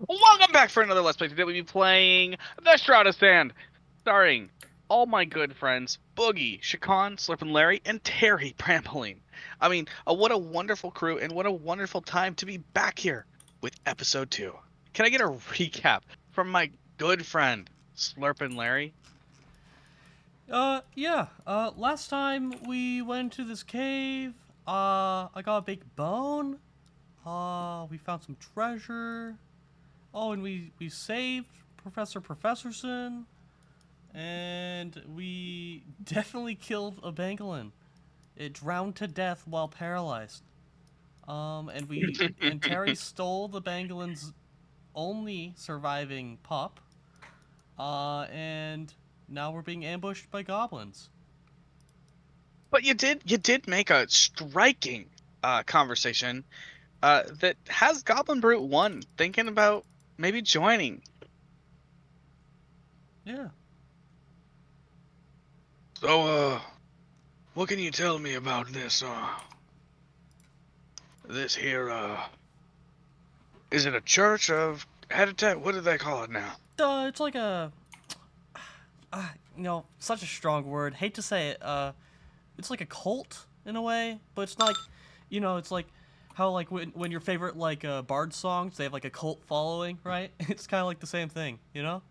Welcome back for another Let's Play. Today we'll be playing the Shroud of Sand, starring all my good friends, Boogie, Shakan, Slurpin' Larry, and Terry Prampoline. I mean, what a wonderful crew, and what a wonderful time to be back here with episode 2. Can I get a recap from my good friend, Slurpin' Larry? Yeah. Last time we went to this cave, I got a big bone. We found some treasure. Oh, and we saved Professorson. And we definitely killed a pangolin. It drowned to death while paralyzed. And Terry stole the pangolin's only surviving pup. And now we're being ambushed by goblins. But you did make a striking conversation that has Goblin Brute 1 thinking about maybe joining. Yeah. So, what can you tell me about this here, is it a church of habitat? What do they call it now? It's like a, such a strong word. Hate to say it. It's like a cult in a way, but it's not like, it's like how like when your favorite like bard songs they have like a cult following, right? It's kind of like the same thing, you know?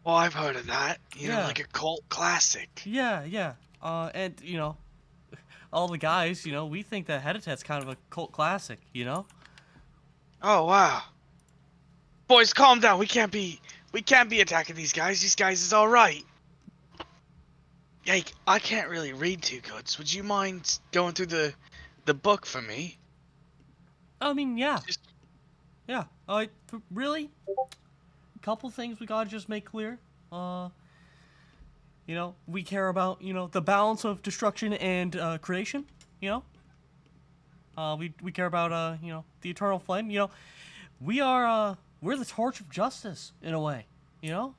Well, I've heard of that. Yeah, Like a cult classic. yeah, yeah. And all the guys, we think that Habitat's kind of a cult classic, you know? Oh, wow. Boys, calm down. We can't be attacking these guys. These guys is all right. Yike, I can't really read too good. So would you mind going through the book for me? I mean, yeah, Just yeah. Really, couple things we gotta just make clear. Uh, we care about, the balance of destruction and creation, you know? We care about, the eternal flame, We are, we're the torch of justice, in a way, you know?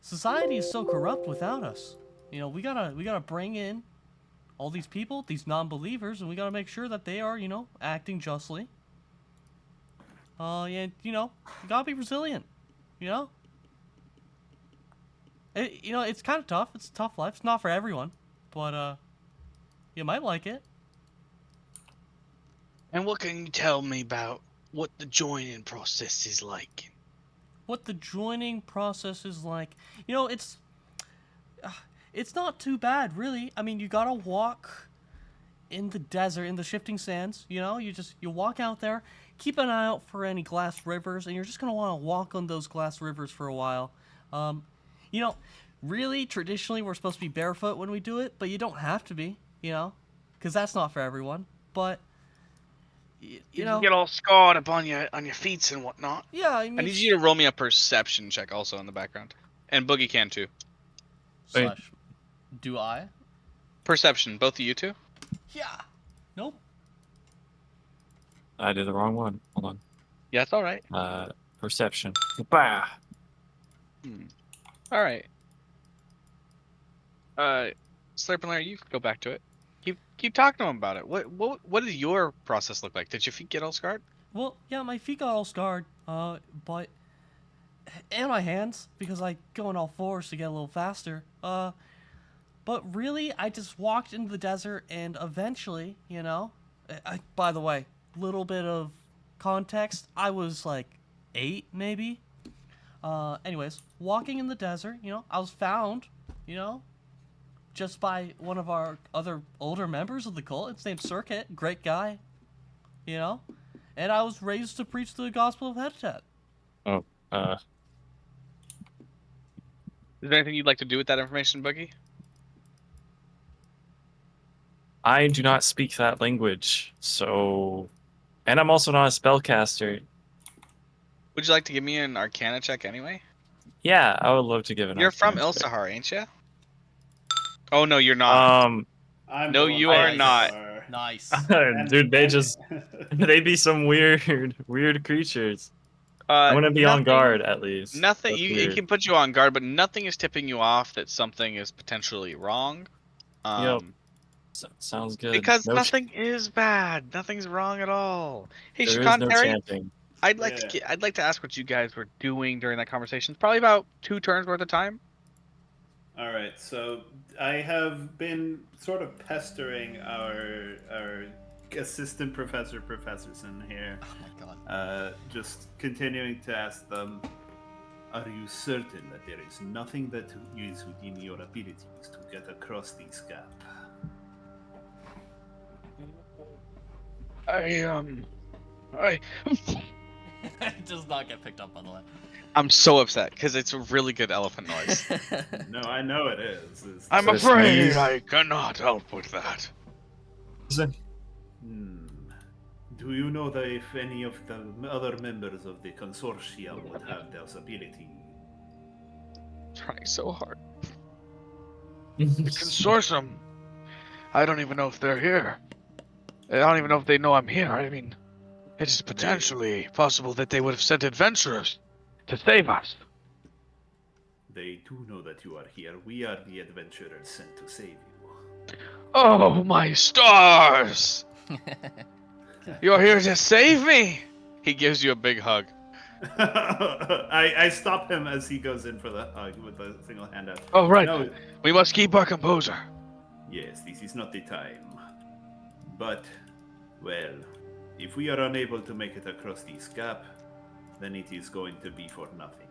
Society is so corrupt without us. We gotta bring in all these people, these non-believers, and we gotta make sure that they are, acting justly. And, you gotta be resilient, you know? It's kind of tough. It's a tough life. It's not for everyone, but you might like it. and what can you tell me about what the joining process is like? What the joining process is like, you know, it's not too bad, really. I mean, you gotta walk in the desert, in the shifting sands. You walk out there, keep an eye out for any glass rivers, and you're just gonna want to walk on those glass rivers for a while. Um, you know, really, traditionally, we're supposed to be barefoot when we do it, but you don't have to be. Because that's not for everyone. But You can get all scarred up on your feet and whatnot. yeah, I I mean, need you to roll me a perception check also in the background. And Boogie can too. Wait. slash, do I? Perception, both of you two? Yeah. Nope. I did the wrong one. Hold on. Yeah, it's alright. Perception. Bah! Alright. Slurp and Larry, you can go back to it. Keep talking to him about it. What does your process look like? Did your feet get all scarred? Well, yeah, my feet got all scarred. But and my hands because I go on all fours to get a little faster. But really, I just walked into the desert and eventually, by the way, little bit of context. I was like 8, maybe. Anyways, walking in the desert, I was found, just by one of our other older members of the cult. It's named Circuit. Great guy, you know? And I was raised to preach the gospel of Habitat. Oh, Is there anything you'd like to do with that information, Boogie? I do not speak that language, so... And I'm also not a spellcaster. Would you like to give me an Arcana check anyway? Yeah, I would love to give an You're from Arcana check. Ilsahar, ain't you? Oh no, you're not. No, you are not. Nice. Dude, they'd be some weird creatures. I'm gonna be on Nothing. guard at least. Nothing. That's It weird. can put you on guard, but nothing is tipping you off that something is potentially wrong. Yep. Sounds good. Because No nothing is bad. Nothing's wrong at all. Hey, there is Shakan no Terry, chanting. Yeah. I'd like to ask what you guys were doing during that conversation. It's probably about 2 turns worth of time. All right. So I have been sort of pestering our assistant professorson here, Oh my god. just continuing to ask them. Are you certain that there is nothing that is within your abilities to get across this gap? I It does not get picked up on the way. I'm so upset because it's a really good elephant noise. No, I know it is. I'm So afraid sneeze. I cannot help with that. Hmm. Do you know that if any of the other members of the consortium would have this ability? Trying so hard. The consortium. I don't even know if they're here. I don't even know if they know I'm here. I mean, it is potentially possible that they would have sent adventurers to save us. They do know that you are here. We are the adventurers sent to save you. Oh, my stars! You're here to save me! He gives you a big hug. I stop him as he goes in for the hug with a single hand out. Oh, right. No, We must keep our composure. yes, this is not the time. But, well, if we are unable to make it across this gap, then it is going to be for nothing.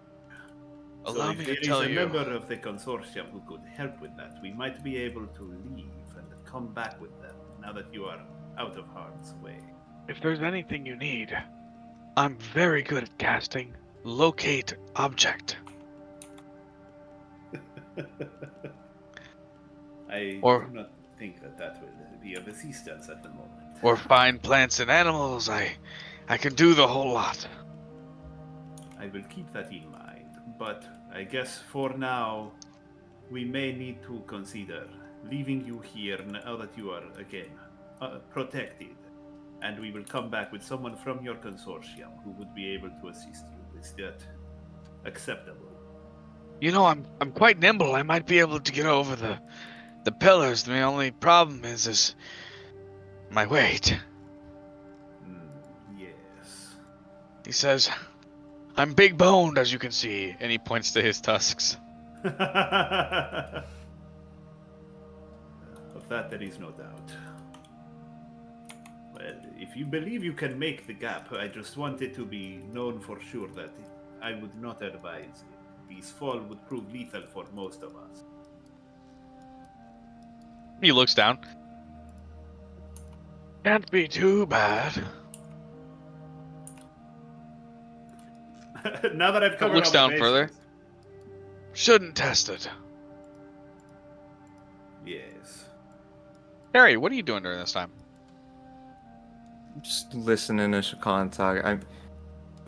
So Allow if me there to is tell a you. member of the consortium who could help with that, we might be able to leave and come back with them now that you are out of harm's way. If there's anything you need, I'm very good at casting locate object. I Or do not think that that will be of assistance at the moment. or find plants and animals. I can do the whole lot. I will keep that in mind, but I guess for now, we may need to consider leaving you here now that you are again protected, and we will come back with someone from your consortium who would be able to assist you. Is that acceptable? You know, I'm quite nimble. I might be able to get over the pillars. The only problem is my weight. Yes. He says, I'm big boned, as you can see, and he points to his tusks. Of that, there is no doubt. Well, if you believe you can make the gap, I just want it to be known for sure that I would not advise it. This fall would prove lethal for most of us. He looks down. Can't be too bad. Now that I've covered Looks all the down bases. further. Shouldn't test it. Yes. Harry, what are you doing during this time? Just listening to Shakan talk.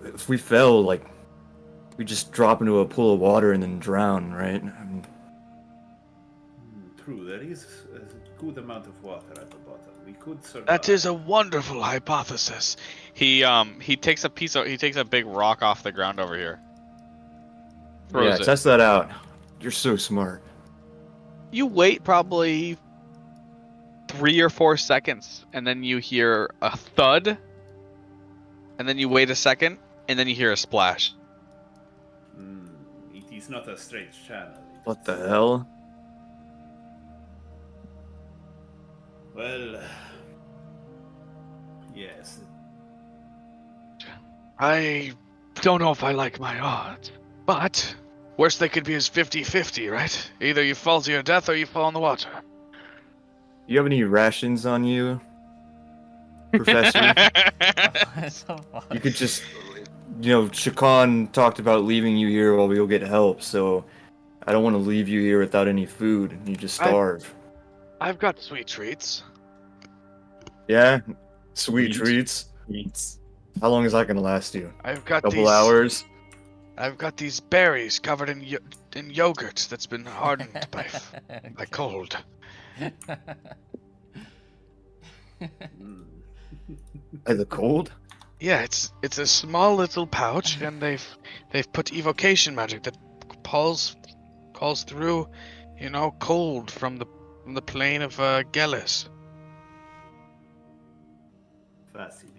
If we fell, like, we just drop into a pool of water and then drown, right? I mean, True, there is a good amount of water at the bottom. We could survive. That is a wonderful hypothesis. He takes a big rock off the ground over here. yeah, Throws it. test that out. You're so smart. You wait probably 3 or 4 seconds, and then you hear a thud, and then you wait a second, and then you hear a splash. It is not a straight channel. What the hell? Well, yes. I don't know if I like my odds, but worst they could be is 50-50, right? Either you fall to your death or you fall in the water. Do you have any rations on you, Professor? It's so funny. You could just, Shakan talked about leaving you here while we go get help, so I don't want to leave you here without any food and you just starve. I've got sweet treats. Yeah? Sweet Sweet. treats? How long is that going to last you? I've got Couple hours? I've got these berries covered in yogurt that's been hardened by cold. By the cold? Yeah, it's a small little pouch, and they've put evocation magic that calls through, cold from the plane of Gelis. Fascinating.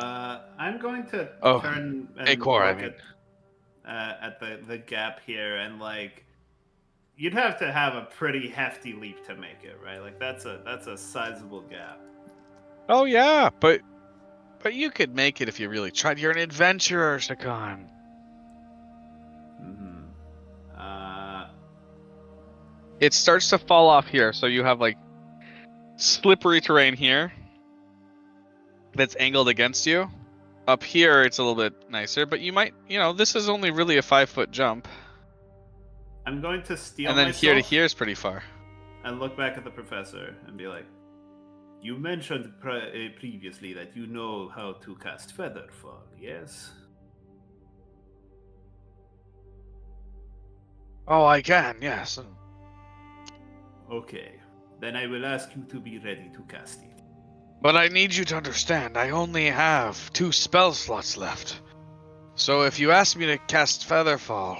I'm going to Oh, turn and Acor, I look mean. at the gap here, and like, you'd have to have a pretty hefty leap to make it, right? Like that's a sizable gap. Oh yeah, but you could make it if you really tried. You're an adventurer, Shakan. Hmm. It starts to fall off here, so you have like slippery terrain here that's angled against you. Up here, it's a little bit nicer, but you might, this is only really a 5-foot jump, I'm going to steel and then here to myself here is pretty far. and look back at the professor and be like, "You mentioned previously that you know how to cast feather fall, yes?" Oh, I can, yes. Okay, then I will ask you to be ready to cast it. But I need you to understand, I only have 2 spell slots left. So if you ask me to cast Featherfall,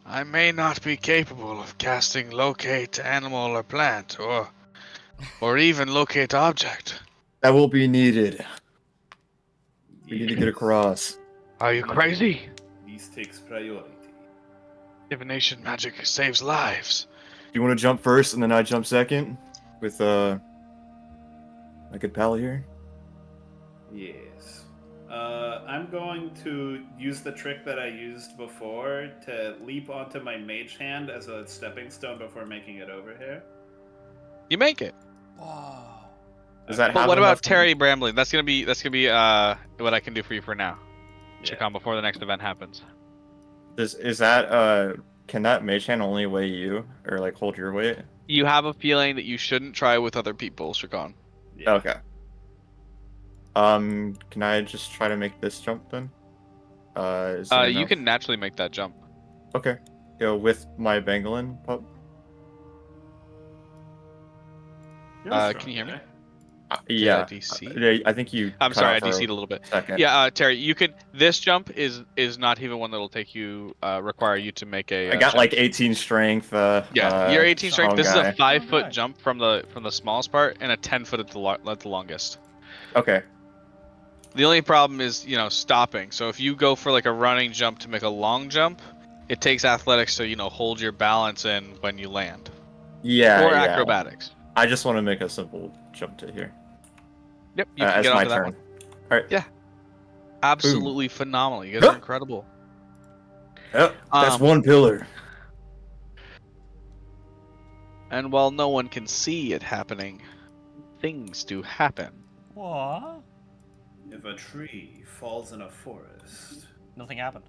I may not be capable of casting Locate Animal or Plant, or even Locate Object. That will be needed. We need to get Yes. across. Are you crazy? This takes priority. Divination magic saves lives. Do you want to jump first and then I jump second? With my good pal here? Yes. I'm going to use the trick that I used before to leap onto my mage hand as a stepping stone before making it over here. You make it. Whoa. Does that Okay. But have what enough? about Terry Brambling? That's gonna be what I can do for you for now. Yeah. Chicon before the next event happens. Is that can that mage hand only weigh you or like hold your weight? You have a feeling that you shouldn't try with other people, Chicon. Yeah. Okay. Can I just try to make this jump then? Is it You enough? can naturally make that jump. Okay. With my Bangalin pup? You're a Can strong you hear me? guy. Yeah. DC? I think you I'm cut sorry, I out for DC'd a a little bit. second. Yeah, Terry, you can. This jump is not even one that'll take you require you to make a I got check. like 18 strength. Yeah, your 18 strength. Strong This is a guy. 5-foot Okay. jump from the smallest part and a 10-foot at the longest. Okay. The only problem is stopping. So if you go for like a running jump to make a long jump, it takes athletics to hold your balance in when you land, Yeah, or yeah. acrobatics. I just want to make a simple jump to here. Yep, you can As get my onto that turn. one. Alright. Yeah, Boom. absolutely phenomenal. You guys are incredible. Yep. That's Um, one pillar. And while no one can see it happening, things do happen. What? If a tree falls in a forest, Nothing happened.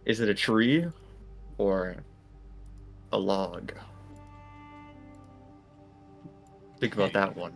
Is it a tree or a log? Think about that one.